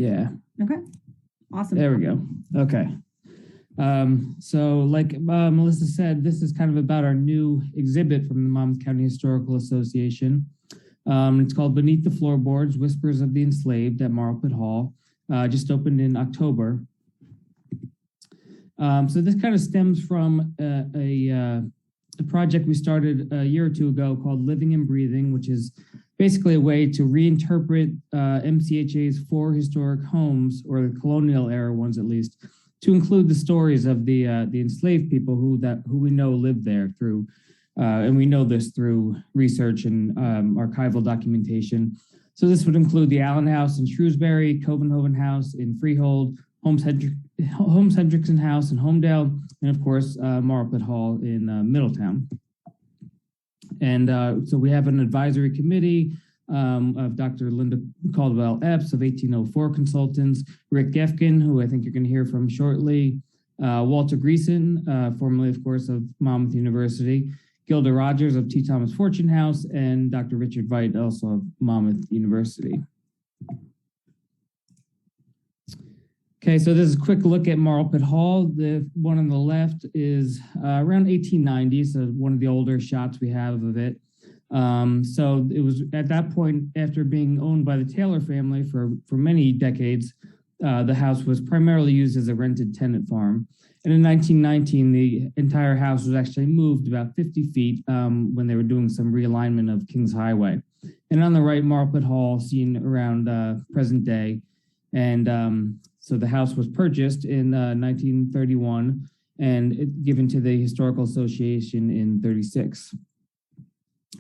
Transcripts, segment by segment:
Yeah. Okay. Awesome. There we go. Okay. So like Melissa said, this is kind of about our new exhibit from the Monmouth County Historical Association. It's called Beneath the Floorboards, Whispers of the Enslaved at Marlpit Hall. Just opened in October. So this kind of stems from a project we started a year or two ago called Living and Breathing, which is basically a way to reinterpret MCHA's 4 historic homes, or the colonial era ones at least, to include the stories of the enslaved people who we know lived there through, and we know this through research and archival documentation. So this would include the Allen House in Shrewsbury, Covenhoven House in Freehold, Holmes Hendrickson House in Homedale, and of course, Marlpit Hall in Middletown. And so we have an advisory committee of Dr. Linda Caldwell Epps of 1804 Consultants, Rick Gefkin, who I think you're going to hear from shortly, Walter Greason, formerly, of course, of Monmouth University, Gilda Rogers of T. Thomas Fortune House, and Dr. Richard Veit, also of Monmouth University. Okay, so this is a quick look at Marlpit Hall. The one on the left is around 1890, so one of the older shots we have of it. So it was at that point, after being owned by the Taylor family for many decades, the house was primarily used as a rented tenant farm. And in 1919, the entire house was actually moved about 50 feet when they were doing some realignment of Kings Highway. And on the right, Marlpit Hall, seen around present day. And so the house was purchased in 1931 and given to the Historical Association in 36.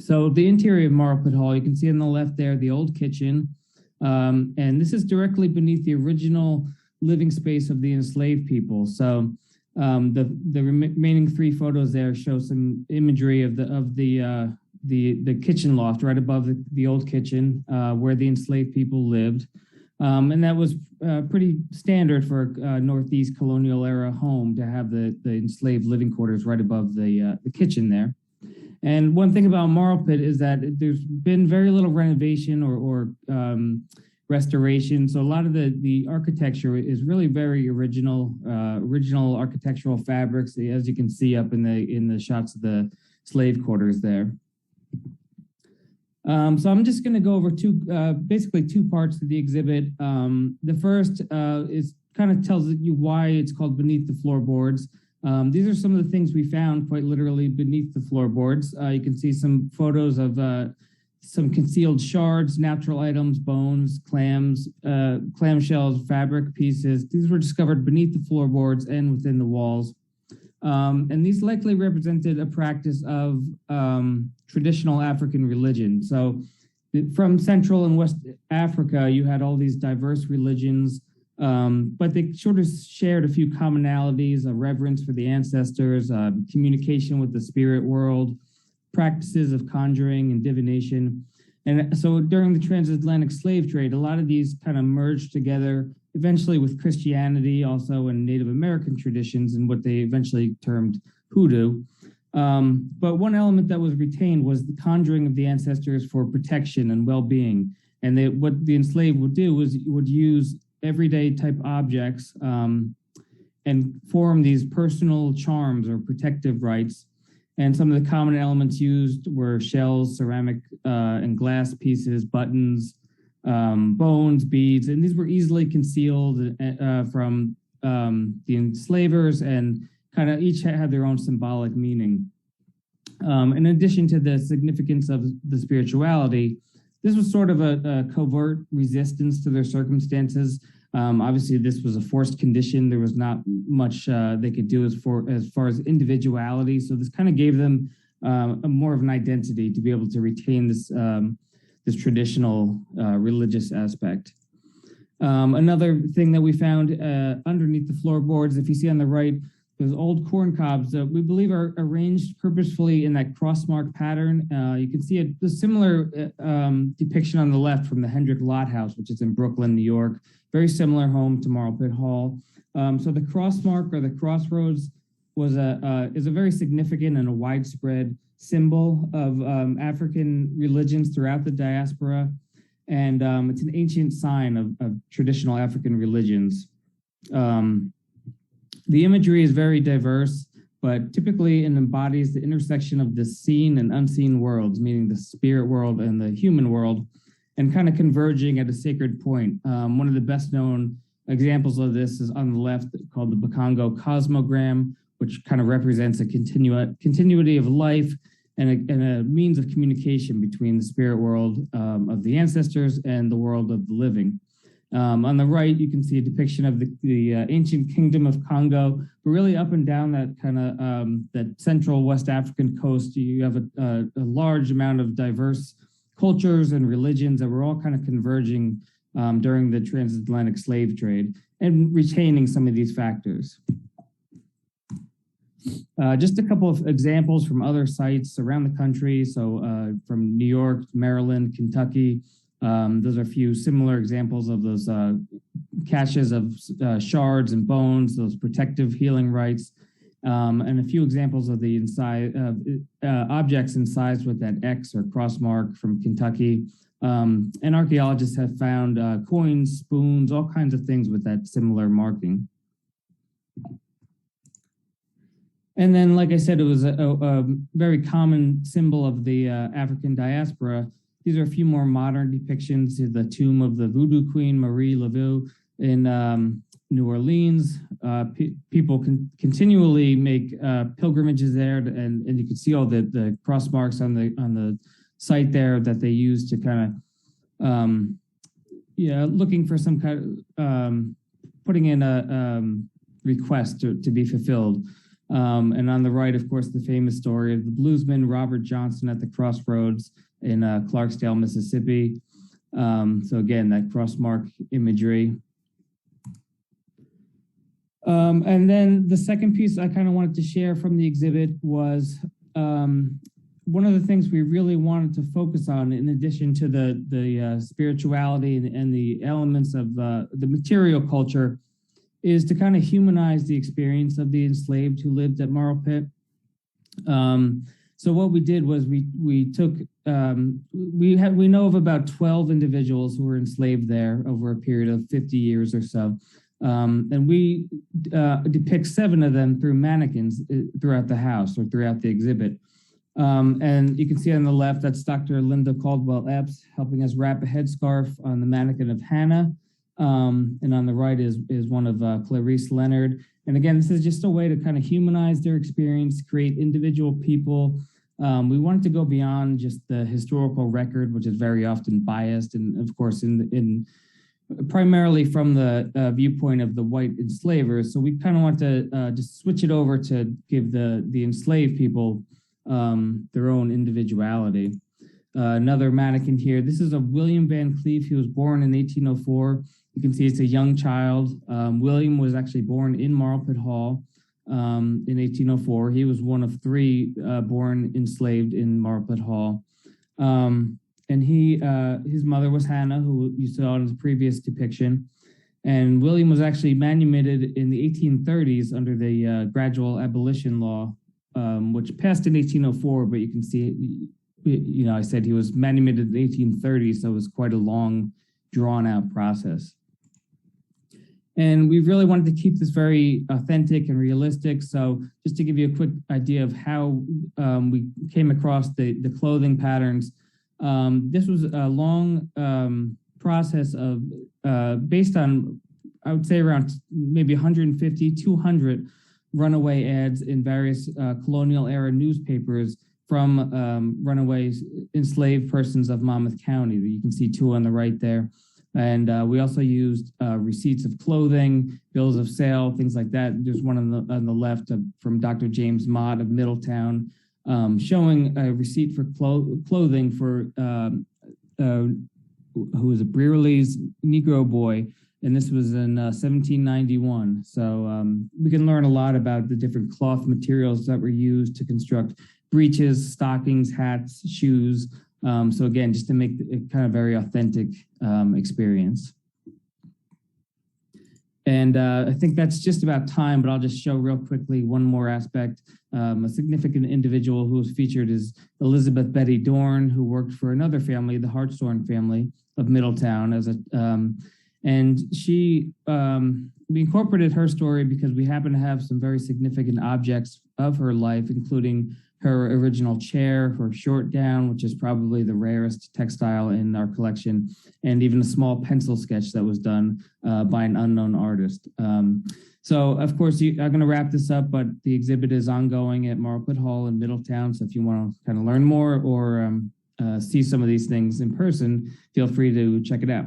So the interior of Marlpit Hall, you can see on the left there, the old kitchen. And this is directly beneath the original living space of the enslaved people. So the remaining 3 photos there show some imagery of the kitchen loft right above the old kitchen where the enslaved people lived. And that was pretty standard for a Northeast colonial era home to have the enslaved living quarters right above the kitchen there. And one thing about Marlpit is that there's been very little renovation or restoration. So a lot of the architecture is really very original architectural fabrics, as you can see up in the shots of the slave quarters there. So I'm just going to go over basically two parts of the exhibit. The first is kind of tells you why it's called Beneath the Floorboards. These are some of the things we found quite literally beneath the floorboards. You can see some photos of some concealed shards, natural items, bones, clams, clamshells, fabric pieces. These were discovered beneath the floorboards and within the walls. And these likely represented a practice of traditional African religion. So from Central and West Africa, you had all these diverse religions, but they sort of shared a few commonalities: a reverence for the ancestors, communication with the spirit world, practices of conjuring and divination. And so during the transatlantic slave trade, a lot of these kind of merged together, eventually with Christianity also and Native American traditions and what they eventually termed hoodoo. But one element that was retained was the conjuring of the ancestors for protection and well-being. And what the enslaved would do was would use everyday type objects and form these personal charms or protective rites. And some of the common elements used were shells, ceramic and glass pieces, buttons, bones, beads, and these were easily concealed from the enslavers and kind of each had their own symbolic meaning. In addition to the significance of the spirituality, this was sort of a covert resistance to their circumstances. Obviously, this was a forced condition. There was not much they could do as far as individuality. So this kind of gave them more of an identity to be able to retain this this traditional religious aspect. Another thing that we found underneath the floorboards, if you see on the right, those old corn cobs that we believe are arranged purposefully in that crossmark pattern. You can see a similar depiction on the left from the Hendrick Lot House, which is in Brooklyn, New York. Very similar home to Marlpit Hall. So the crossmark or the crossroads is a very significant and a widespread symbol of African religions throughout the diaspora. and it's an ancient sign of traditional African religions. The imagery is very diverse, but typically it embodies the intersection of the seen and unseen worlds, meaning the spirit world and the human world, and kind of converging at a sacred point. One of the best known examples of this is on the left, called the Bakongo cosmogram, which kind of represents a continuity of life and a means of communication between the spirit world of the ancestors and the world of the living. On the right, you can see a depiction of the ancient kingdom of Congo, but really up and down that kind of that central West African coast, you have a large amount of diverse cultures and religions that were all kind of converging during the transatlantic slave trade and retaining some of these factors. Just a couple of examples from other sites around the country. So from New York, Maryland, Kentucky, those are a few similar examples of those caches of shards and bones, those protective healing rites, and a few examples of the objects incised with that X or cross mark from Kentucky. And archaeologists have found coins, spoons, all kinds of things with that similar marking. And then, like I said, it was a very common symbol of the African diaspora. These are a few more modern depictions of the tomb of the voodoo queen, Marie Laveau, in New Orleans. People continually make pilgrimages there, and you can see all the cross marks on the site there that they use to kind of, looking for some kind of, putting in a request to be fulfilled. And on the right, of course, the famous story of the bluesman Robert Johnson at the crossroads in Clarksdale, Mississippi. So again, that crossmark imagery. And then the second piece I kind of wanted to share from the exhibit was one of the things we really wanted to focus on, in addition to the spirituality and the elements of the material culture, is to kind of humanize the experience of the enslaved who lived at Marlpit. So what we did was we took, we know of about 12 individuals who were enslaved there over a period of 50 years or so. And we depict 7 of them through mannequins throughout the house or throughout the exhibit. And you can see on the left, that's Dr. Linda Caldwell Epps helping us wrap a headscarf on the mannequin of Hannah. And on the right is one of Clarice Leonard. And again, this is just a way to kind of humanize their experience, create individual people. We wanted to go beyond just the historical record, which is very often biased, and of course, in primarily from the viewpoint of the white enslavers. So we kind of want to just switch it over to give the enslaved people their own individuality. Another mannequin here. This is a William Van Cleef. He was born in 1804. You can see it's a young child. William was actually born in Marlpit Hall in 1804. He was one of 3 born enslaved in Marlpit Hall. And his mother was Hannah, who you saw in the previous depiction. And William was actually manumitted in the 1830s under the gradual abolition law, which passed in 1804, but you can see, I said he was manumitted in 1830, so it was quite a long, drawn-out process. And we really wanted to keep this very authentic and realistic. So just to give you a quick idea of how we came across the clothing patterns, this was a long process of based on, I would say, around maybe 150, 200 runaway ads in various colonial era newspapers from runaway enslaved persons of Monmouth County. You can see 2 on the right there. And we also used receipts of clothing, bills of sale, things like that. There's one on the left from Dr. James Mott of Middletown, showing a receipt for clothing for who was a Brearley's Negro boy, and this was in 1791. So we can learn a lot about the different cloth materials that were used to construct breeches, stockings, hats, shoes. So again, just to make it kind of very authentic experience. And I think that's just about time, but I'll just show real quickly one more aspect. A significant individual who was featured is Elizabeth Betty Dorn, who worked for another family, the Hartshorn family of Middletown, and she we incorporated her story because we happen to have some very significant objects of her life, including her original chair, her short gown, which is probably the rarest textile in our collection, and even a small pencil sketch that was done by an unknown artist. So, of course, I'm going to wrap this up, but the exhibit is ongoing at Marlpit Hall in Middletown. So if you want to kind of learn more or see some of these things in person, feel free to check it out.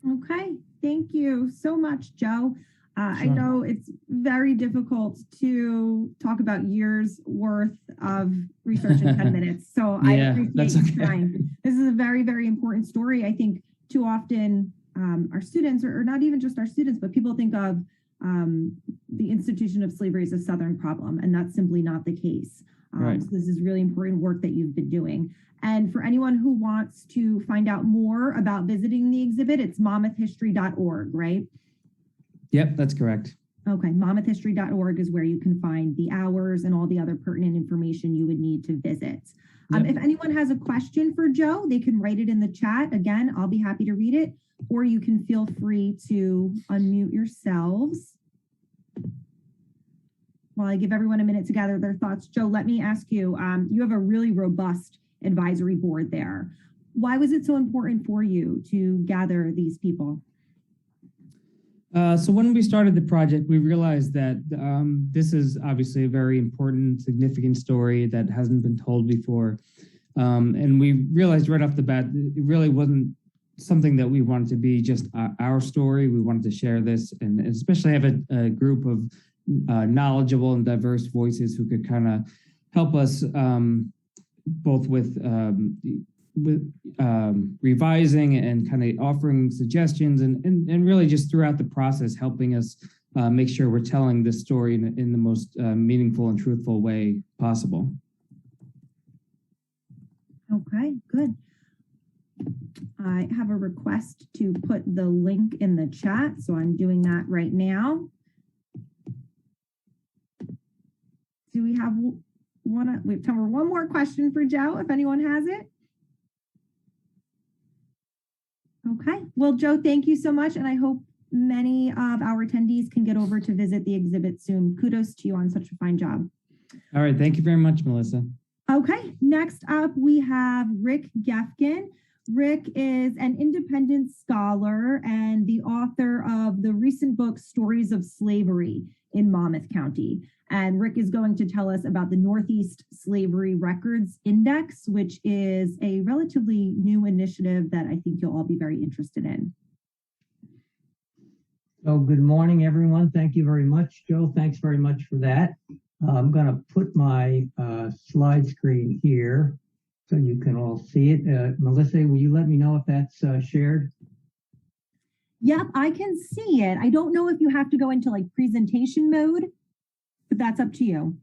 Okay, thank you so much, Joe. Sure. I know it's very difficult to talk about years worth of research in 10 minutes. So I appreciate you trying. This is a very, very important story. I think too often our students, or not even just our students, but people think of the institution of slavery as a Southern problem, and that's simply not the case. Right. So this is really important work that you've been doing. And for anyone who wants to find out more about visiting the exhibit, it's monmouthhistory.org, right? Yep, that's correct. Okay, monmouthhistory.org is where you can find the hours and all the other pertinent information you would need to visit. Yep. If anyone has a question for Joe, they can write it in the chat. Again, I'll be happy to read it, or you can feel free to unmute yourselves. While I give everyone a minute to gather their thoughts, Joe, let me ask you, you have a really robust advisory board there. Why was it so important for you to gather these people? So when we started the project, we realized that this is obviously a very important, significant story that hasn't been told before. And we realized right off the bat, it really wasn't something that we wanted to be just our story. We wanted to share this and especially have a group of knowledgeable and diverse voices who could kind of help us both with revising and kind of offering suggestions and really just throughout the process helping us make sure we're telling this story in the most meaningful and truthful way possible. Okay, good. I have a request to put the link in the chat, so I'm doing that right now. Do we have we have time for one more question for Joe, if anyone has it? Okay, well, Joe, thank you so much, and I hope many of our attendees can get over to visit the exhibit soon. Kudos to you on such a fine job. All right, thank you very much, Melissa. Okay, next up we have Rick Gefkin. Rick is an independent scholar and the author of the recent book, Stories of Slavery in Monmouth County. And Rick is going to tell us about the Northeast Slavery Records Index, which is a relatively new initiative that I think you'll all be very interested in. So good morning, everyone. Thank you very much, Joe. Thanks very much for that. I'm going to put my slide screen here so you can all see it. Melissa, will you let me know if that's shared? Yep, I can see it. I don't know if you have to go into like presentation mode, but that's up to you.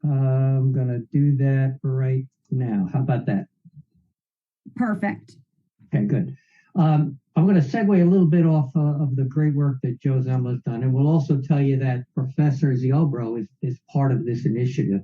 I'm going to do that right now. How about that? Perfect. Okay, good. I'm going to segue a little bit off of the great work that Joe Zemla's done, and we'll also tell you that Professor Ziobro is part of this initiative.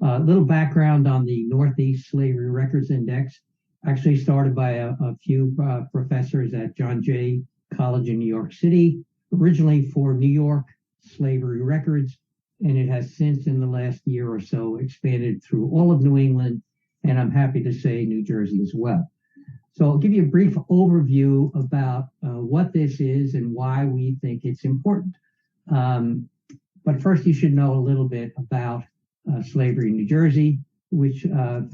A little background on the Northeast Slavery Records Index, actually started by a few professors at John Jay College in New York City, originally for New York slavery records, and it has since in the last year or so expanded through all of New England, and I'm happy to say New Jersey as well. So I'll give you a brief overview about what this is and why we think it's important. But first you should know a little bit about slavery in New Jersey, which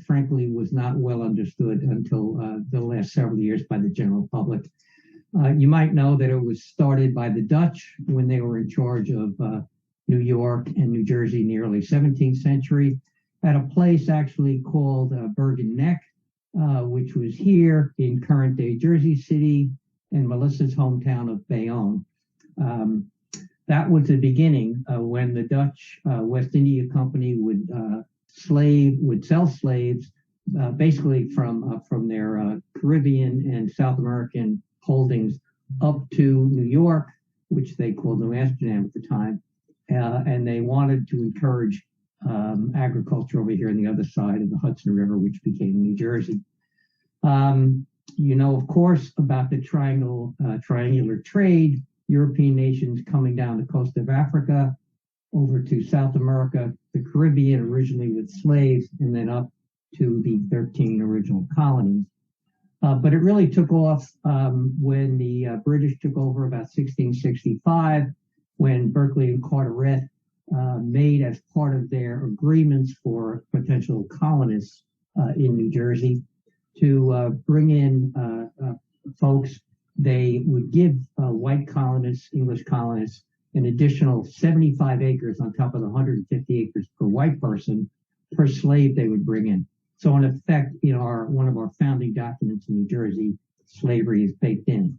frankly was not well understood until the last several years by the general public. You might know that it was started by the Dutch when they were in charge of New York and New Jersey in the early 17th century at a place actually called Bergen Neck, which was here in current day Jersey City and Melissa's hometown of Bayonne. That was the beginning when the Dutch West India Company would sell slaves basically from their Caribbean and South American holdings up to New York, which they called New Amsterdam at the time, and they wanted to encourage agriculture over here on the other side of the Hudson River, which became New Jersey. You know, of course, about the triangular trade, European nations coming down the coast of Africa over to South America, the Caribbean, originally with slaves, and then up to the 13 original colonies. But it really took off when the British took over about 1665, when Berkeley and Carteret made, as part of their agreements for potential colonists in New Jersey, to bring in folks. They would give white colonists, English colonists, an additional 75 acres on top of the 150 acres per white person per slave they would bring in. So in effect, in one of our founding documents in New Jersey, slavery is baked in.